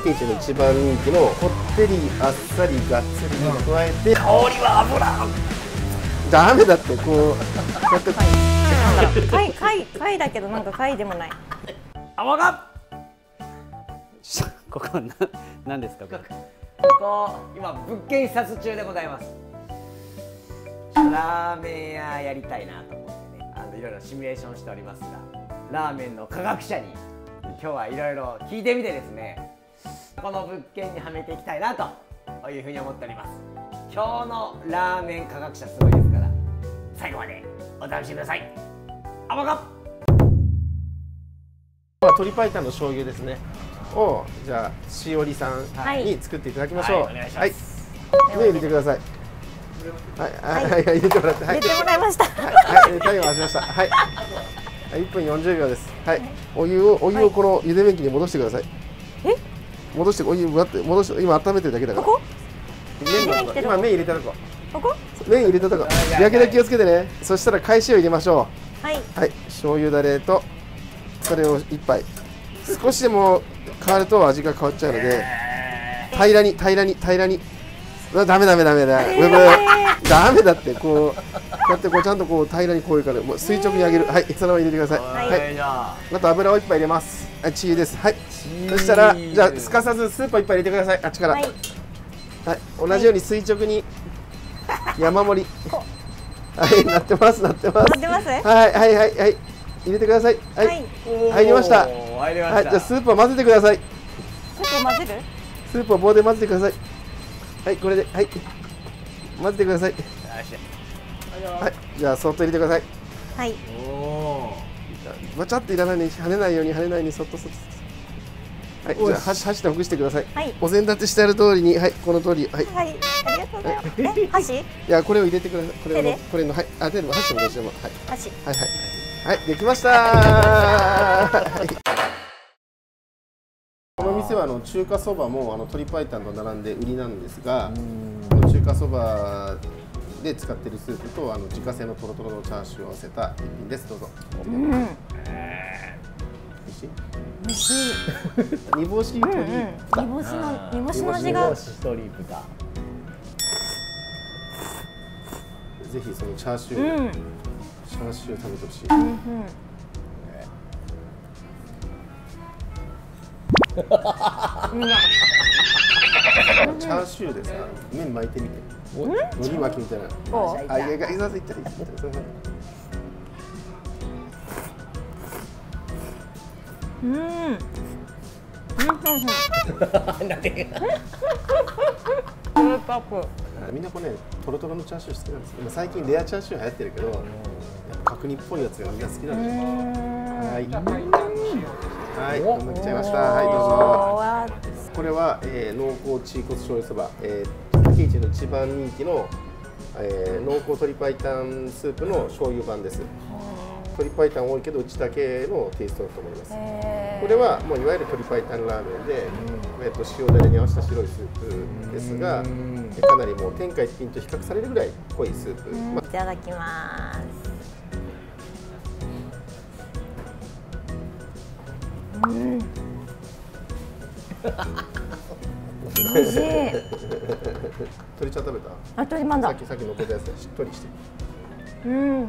竹市の一番人気のこってりあっさりがっつりに加えて、香りは油。ダメだってこうやって貝だけどなんか貝でもない。甘がここなんですかこれ。ここ今物件視察中でございます。ラーメン屋やりたいなと思ってね、いろいろシミュレーションしておりますが、ラーメンの科学者に今日はいろいろ聞いてみてですね、この物件にはめていきたいなというふうに思っております。今日のラーメン科学者すごいですから、最後までお楽しみください。甘が鶏白湯の醤油ですねを、じゃあしおりさんに作っていただきましょう。はい、お願いします。麺入れてください。はい、入れてもらって、入れてもらいました。はい、タイム回しました。はい、1分40秒です。はい、お湯をこの茹で麺機に戻してください。戻して、お湯戻して、今温めてるだけだから。ここ？今麺入れたとこ。ここ？麺入れたとこ。やけど気をつけてね。そしたら返しを入れましょう。はい。はい、醤油だれとそれを1杯。少しでも変わると味が変わっちゃうので、平らに。ダメだ。ダメだってこうやってこうちゃんとこう平らにこういうからもう垂直に上げる。はい、そのまま入れてください。はい。あと油を1杯入れます。はい、チーです。はい。そしたらじゃあすかさずスープを1杯入れてください。あっちから。はい。同じように垂直に山盛り。はい、なってます。はい。入れてください。はい。入りました。はい、じゃあスープを混ぜてください。スープを混ぜる？スープを棒で混ぜてください。はい、これで、はい。混ぜてください。はい、じゃあそっと入れてください。はい。バチャっていらないように、跳ねないようにそっと。はい、じゃあ箸でほぐしてください。お膳立てしてある通りに、はい、この通り、はい。はい、ありがとうございます。箸？いや、これを入れてください。これの、はい、手でも箸もどうしても、はい。箸。はい、できました。この店は中華そばも鶏白湯と並んで売りなんですが、中華そばで使っているスープと自家製のトロトロのチャーシューを合わせた一品です。どうぞ。美味しい？煮干し鶏豚。煮干しの味が。鶏豚。ぜひそのチャーシュー食べてほしい。チャーシューでさ、麺巻いてみて。海苔巻きみたいな。あ、いや、いざいったらいい。みんなこれね、トロトロのチャーシュー好きなんです。今最近レアチャーシュー流行ってるけど、やっぱ角煮っぽいやつがみんな好きなんですよ。はい、飲んできちゃいました。はい、どうぞ。これは、濃厚チーコツ醤油そば、竹市の一番人気の、濃厚鶏白湯スープの醤油版です。鶏白湯多いけどうちだけのテイストだと思います。これはもういわゆる鶏白湯ラーメンで、塩だれに合わせた白いスープですが、かなりもう天下一品と比較されるぐらい濃いスープ。いただきます。美味しい。鶏ちゃん食べた？鶏まんだ。さっき残ったやつしっとりして。この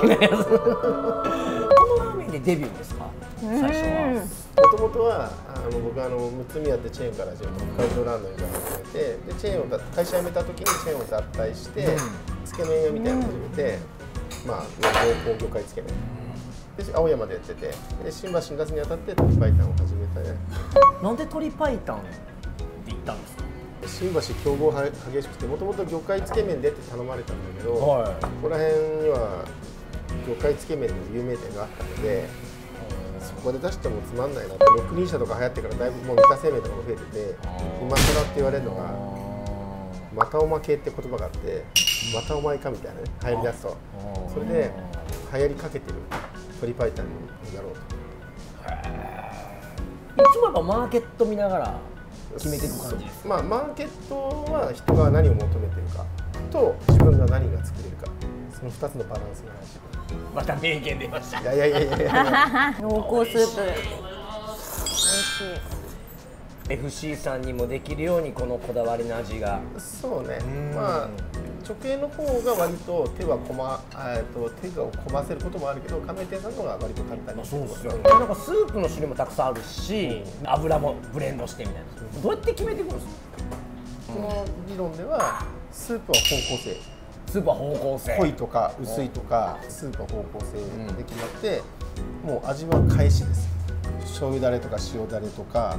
ラーメンでデビューですか？最初は。もともとは僕むつみやってチェーンから始めて北海道ラーメンから始めて、でチェーンを会社辞めた時にチェーンを脱退して、つけ麺屋みたいなのを始めて、まあ濃厚魚介つけ麺で青山でやってて、で新橋に出すにあたって鶏白湯を始めたね。なんで鶏白湯って言ったんですか？新橋競合激しくて、もともと魚介つけ麺でって頼まれたんだけど、ここら辺には魚介つけ麺の有名店があったので、そこで出してもつまんないなって、六人車とか流行ってからだいぶもう三田製麺とかも増えてて、今更って言われるのがまたおまけって言葉があって、またお前かみたいなね、流行りだすと、それで流行りかけてる鶏白湯になろうと。いつもやっぱマーケット見ながら決めていく感じですか？まあマーケットは人が何を求めてるかと自分が何が作れるか、その2つのバランスが大事。また名言出ました。いや濃厚スープ。FC さんにもできるようにこのこだわりの味が。そうね、まあ直営の方が割と手が込ませることもあるけど、加盟店さんの方が割と簡単に。そうですよね。なんかスープの種類もたくさんあるし、油もブレンドしてみたいな。どうやって決めていくんですか？この理論ではスープは方向性、スープは方向性、濃いとか薄いとかスープは方向性で決まって、もう味は返しです。醤油だれとか塩だれとか、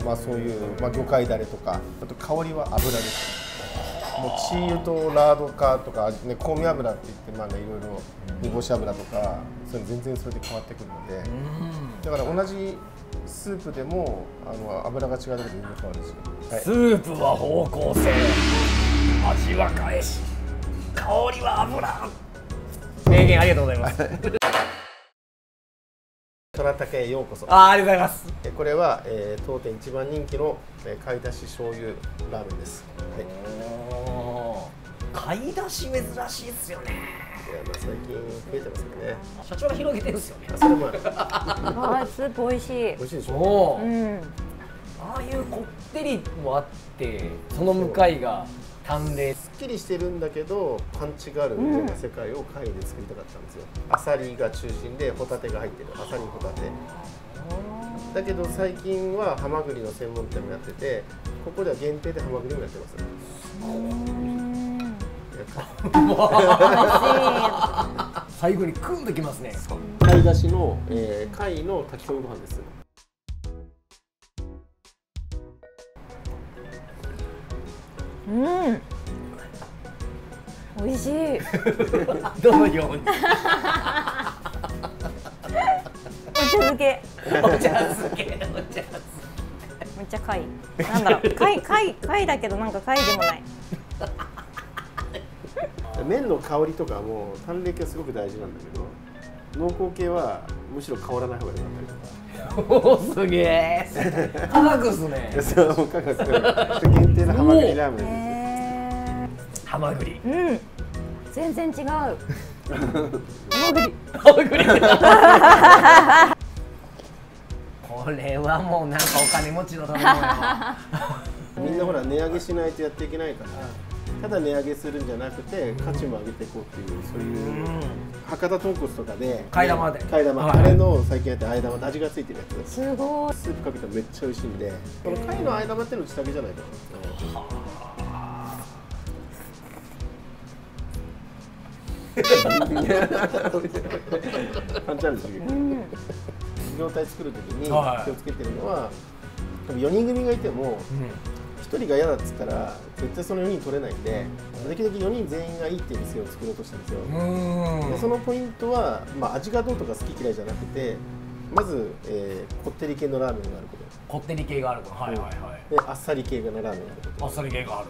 まあそういう、まあ、魚介だれとか、あと香りは油です。もうチー油とラードかとか、ね、香味油って言って、まあね、いろいろ煮干し油とかそういうの全然それで変わってくるので、だから同じスープでも油が違うだけで全然変わるし、はい、スープは方向性、味は返し、香りは油。名言ありがとうございます。虎竹へようこそ。ありがとうございます。これは、当店一番人気の貝だし醤油ラーメンです。はい。貝だし珍しいですよね。いや、まあ、最近増えてますよね。社長が広げてるんですよね。それもスープ美味しい。美味しいでしょ。うん。ああいうこってりもあって、その向かいが淡麗。すっきりしてるんだけどパンチがあるような世界を貝で作りたかったんですよ。アサリが中心でホタテが入ってる。アサリホタテ。だけど最近はハマグリの専門店もやってて、ここでは限定でハマグリもやってます。最後にクンときますね。貝だしの、貝の炊き込みご飯です。うん。美味しい。どのように。お茶漬け。お茶漬け。お茶漬け。めっちゃ貝。なんだろう。貝だけどなんか貝でもない。麺の香りとかも淡麗系はすごく大事なんだけど、濃厚系はむしろ香らない方が良かったりとか。おお、すげえ。科学っすね。そう、価格限定のハマグリラーメンです。ハマグリ。うん。全然違う。ハマグリ。ハマグリ。これはもうなんかお金持ちのための。みんなほら値上げしないとやっていけないから。ただ値上げするんじゃなくて価値も上げていこうっていう、そういう博多豚骨とかで替え玉であれの最近やってるあえ玉って味がついてるやつ、すごい。スープかけたらめっちゃ美味しいんで、この貝のあえ玉ってのうちだけじゃないかな。パンチあるし、業態作るときに気をつけてるのは、4人組がいても1人が嫌だっつったら絶対その4人取れないんで、できるだけ4人全員がいいっていう店を作ろうとしたんですよ。でそのポイントは、まあ、味がどうとか好き嫌いじゃなくて、まず、こってり系のラーメンがあること、こってり系があること、はいはいはい。であっさり系のラーメンがあること、あっさり系がある、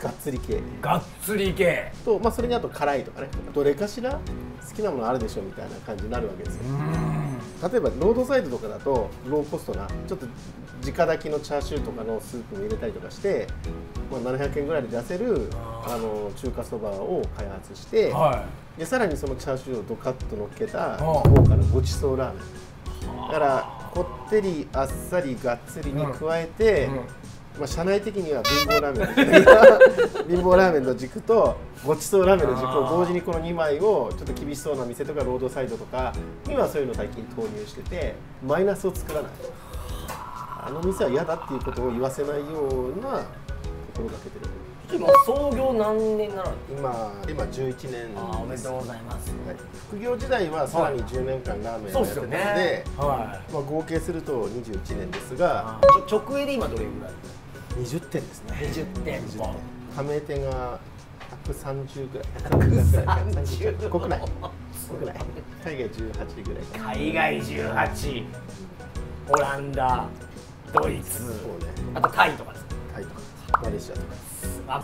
がっつり系がっつり系と、まあ、それにあと辛いとかね、どれかしら好きなものあるでしょみたいな感じになるわけですよ。例えばロードサイドとかだとローコストなちょっと直炊きのチャーシューとかのスープを入れたりとかして、まあ、700円ぐらいで出せる中華そばを開発して、でさらにそのチャーシューをドカッと乗っけた豪華なごちそうラーメンだから、こってりあっさりがっつりに加えて、まあ、社内的には貧乏ラーメン貧乏ラーメンの軸とごちそうラーメンの軸を同時にこの2枚をちょっと厳しそうな店とかロードサイドとかにはそういうのを最近投入してて、マイナスを作らない、あの店は嫌だっていうことを言わせないような心がけてる。今創業何年なの？今11年。おめでとうございます。はい、副業時代はさらに10年間ラーメンをやってたので、まあ合計すると21年ですが、直営で今どれぐらい？20店ですね。20店舗。加盟店が130ぐらい。130。国内。海外18ぐらい。海外18。オランダ、ドイツ、あとタイとかです。タイとか、マレーシアとか。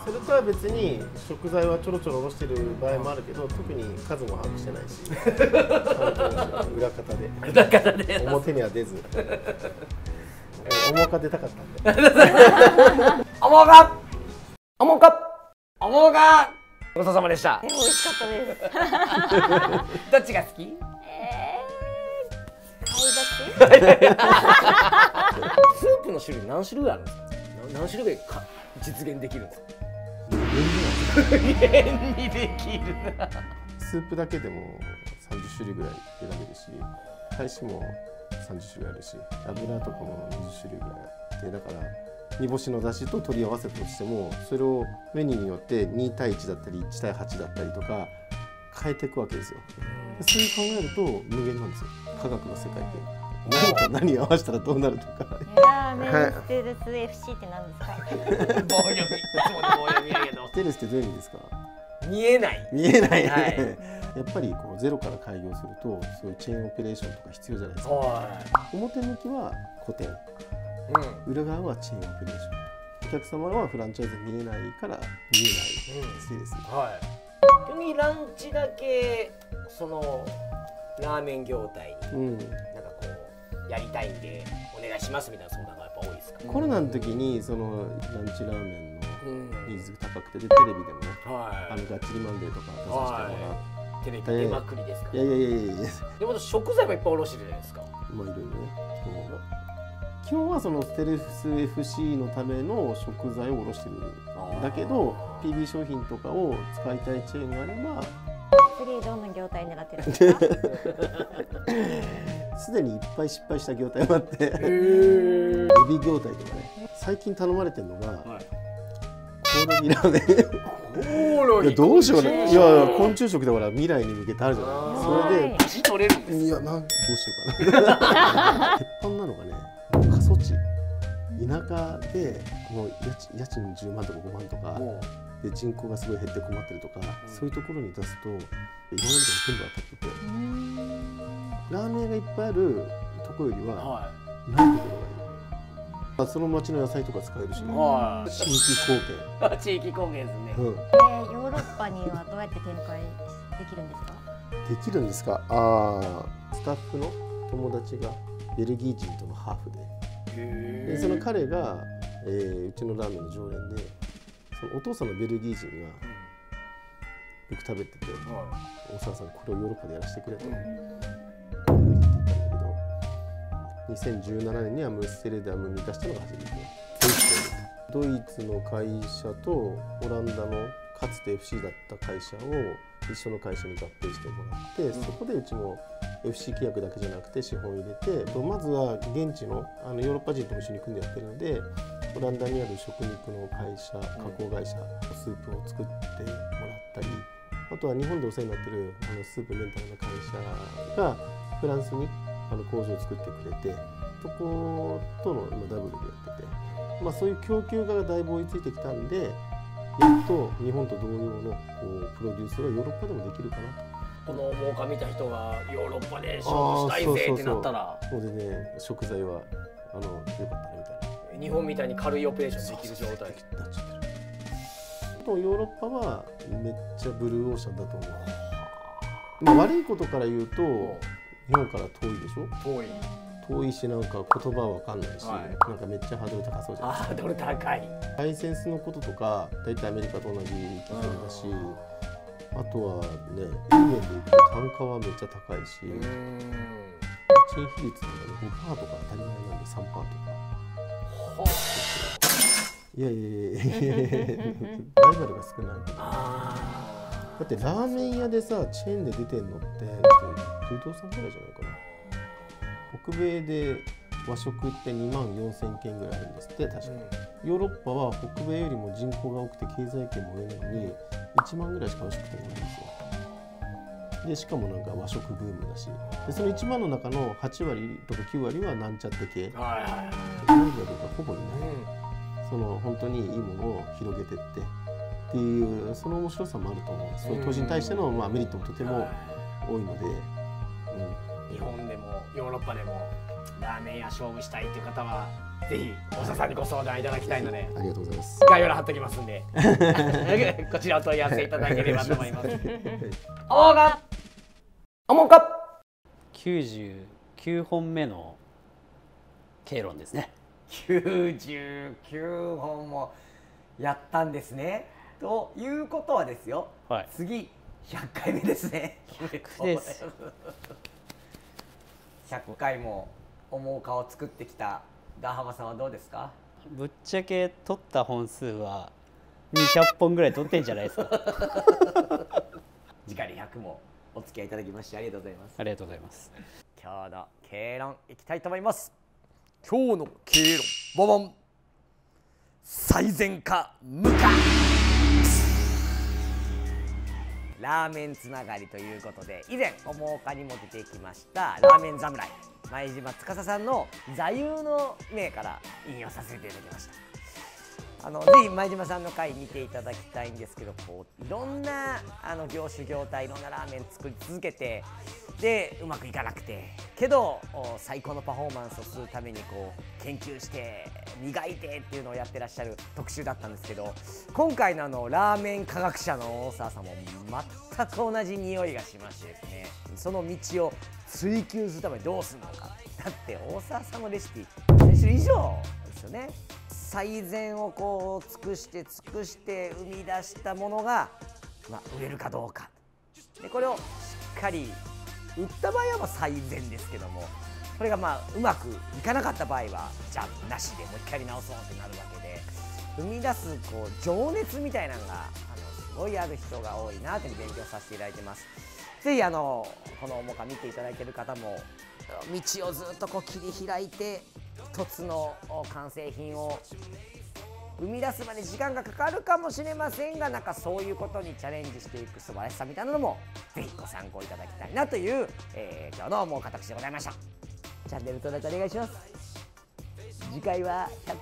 それとは別に食材はちょろちょろおろしてる場合もあるけど、特に数も把握してないし、裏方で表には出ず、重か出たかったんで。重かごちそうさまでした。美味しかったです。どっちが好き？貝だし。種類何種類ぐらいあるんですか？何種類ぐらいか実現できるんですか？無限にできるな。スープだけでも30種類ぐらい選べるし、返しも30種類あるし、油とかも20種類ぐらいあって、だから煮干しの出汁と取り合わせたとしても、それをメニューによって2対1だったり1対8だったりとか変えていくわけですよ。そういう考えると無限なんですよ、科学の世界って。何を合わせたらどうなるとか。ラーメンステルス FC って何ですか？棒読み、いつもの棒読みやけど。ステルスってどういう意味ですか？見えない。見えない、はい、やっぱりこうゼロから開業するとそういうチェーンオペレーションとか必要じゃないですか。表向きは古典、裏側はチェーンオペレーション。お客様はフランチャイズ見えないから見えないステルス。逆にランチだけそのラーメン業態になんかこうやりたいんでお願いしますみたいな相談がやっぱ多いですか？コロナの時にそのランチラーメンのニーズが高くて、でテレビでもね、ガッチリマンデーとか出させてもらって、テレビ出まくりですから。いやでも食材もいっぱいおろしてるじゃないですか。まあいろいろね。基本はそのステルス FC のための食材をおろしてるだけど、 PB 商品とかを使いたいチェーンがあれば。次どんな業態狙ってるんですか？すでにいっぱい失敗した業態もあって、エビ業態とかね。最近頼まれてるのが、コオロギラーメン。コオロギどうしようね。いや昆虫食だから未来に向けてあるじゃない。それで足取れるんです。いやどうしようかな。鉄板なのがね、過疎地田舎でもう家賃10万とか5万とかで人口がすごい減って困ってるとか、そういうところに出すといろんなのが全部当たってて、ラーメンがいっぱいあるところよりはないところがいい。その町の野菜とか使えるし、地域貢献。地域貢献ですね。ヨーロッパにはどうやって展開できるんですか？できるんですか？スタッフの友達がベルギー人とのハーフで、その彼が、うちのラーメンの常連で、そのお父さんのベルギー人がよく食べてて、大沢さんこれをヨーロッパでやらせてくれと。無理って言ったんだけど、2017年にアムステルダムに出したのが初めて。ドイツの会社とオランダのかつて FC だった会社を一緒の会社に合併してもらって、そこでうちも FC 契約だけじゃなくて資本を入れて、まずは現地のヨーロッパ人とも一緒に組んでやってるので、オランダにある食肉の会社、加工会社、スープを作ってもらったり、あとは日本でお世話になってるスープメンタルの会社がフランスに工場を作ってくれて、そことの今ダブルでやってて、そういう供給がだいぶ追いついてきたんで、やっと日本と同様のプロデュースがヨーロッパでもできるかなと。この儲か見た人がヨーロッパで勝負したいぜってなったら、そうでね、食材はよかったねみたいな。日本みたいに軽いオペレーションできる状態になっちゃってる。ヨーロッパはめっちゃブルーオーシャンだと思う。悪いことから言うと日本から遠いでしょ。遠いし、なんか言葉は分かんないし、なんかめっちゃハードル高そうじゃないですか。ハードル高い。ライセンスのこととか大体アメリカと同じ基準だし、あとはね、いい面でいくと単価はめっちゃ高いし、賃比率なんかね 5% とか当たり前なんで 3% とか。いやライバルが少ない。だってラーメン屋でさ、チェーンで出てんのって不動産ぐらいじゃないかな。北米で和食って2万4000件ぐらいあるんですって、確かに。ヨーロッパは北米よりも人口が多くて経済圏も上なのに1万ぐらいしか和食店がないんですよ。でしかもなんか和食ブームだし、でその1万の中の8割とか9割はなんちゃって系、ライバルがほぼいない。その本当にいいものを広げてっていう、その面白さもあると思うんです。そういう投資に対してのメリットもとても多いので、日本でもヨーロッパでもラーメン屋勝負したいという方はぜひ大沢さんにご相談いただきたいので、ありがとうございます。概要欄貼っておきますんでこちらお問い合わせいただければと思います。おもんか99本目の経論ですね。99本もやったんですね。ということはですよ、次100回目ですね。100です。100回もおもうかを作ってきたダーハマさんはどうですか？ぶっちゃけ取った本数は200本ぐらい取ってんじゃないですか。次回100もお付き合いいただきましてありがとうございます。ありがとうございます。今日の経論いきたいと思います。今日の経論ボボン、最善か無か。ラーメンつながりということで、以前おもおかにも出てきましたラーメン侍前島司さんの座右の銘から引用させていただきました。ぜひ前島さんの回見ていただきたいんですけど、こういろんな業種業態いろんなラーメン作り続けて、でうまくいかなくてけど最高のパフォーマンスをするためにこう研究して磨いてっていうのをやってらっしゃる特集だったんですけど、今回のラーメン科学者の大沢さんも全く同じ匂いがしましてですね、その道を追求するためにどうするのか。だって大沢さんのレシピ1000種類以上ですよね。最善をこう尽くして生み出したものが、売れるかどうかで、これをしっかり売った場合は最善ですけども、これがうまくいかなかった場合はじゃあなしでもう一回やり直そうってなるわけで、生み出すこう情熱みたいなのがすごいある人が多いなというふうに勉強させていただいてます。ぜひこのおもか見ていただいている方も道をずっとこう切り開いて一つの完成品を生み出すまで時間がかかるかもしれませんが、なんかそういうことにチャレンジしていく素晴らしさみたいなのもぜひご参考いただきたいなという、今日のもう形でございました。チャンネル登録お願いします。次回は100回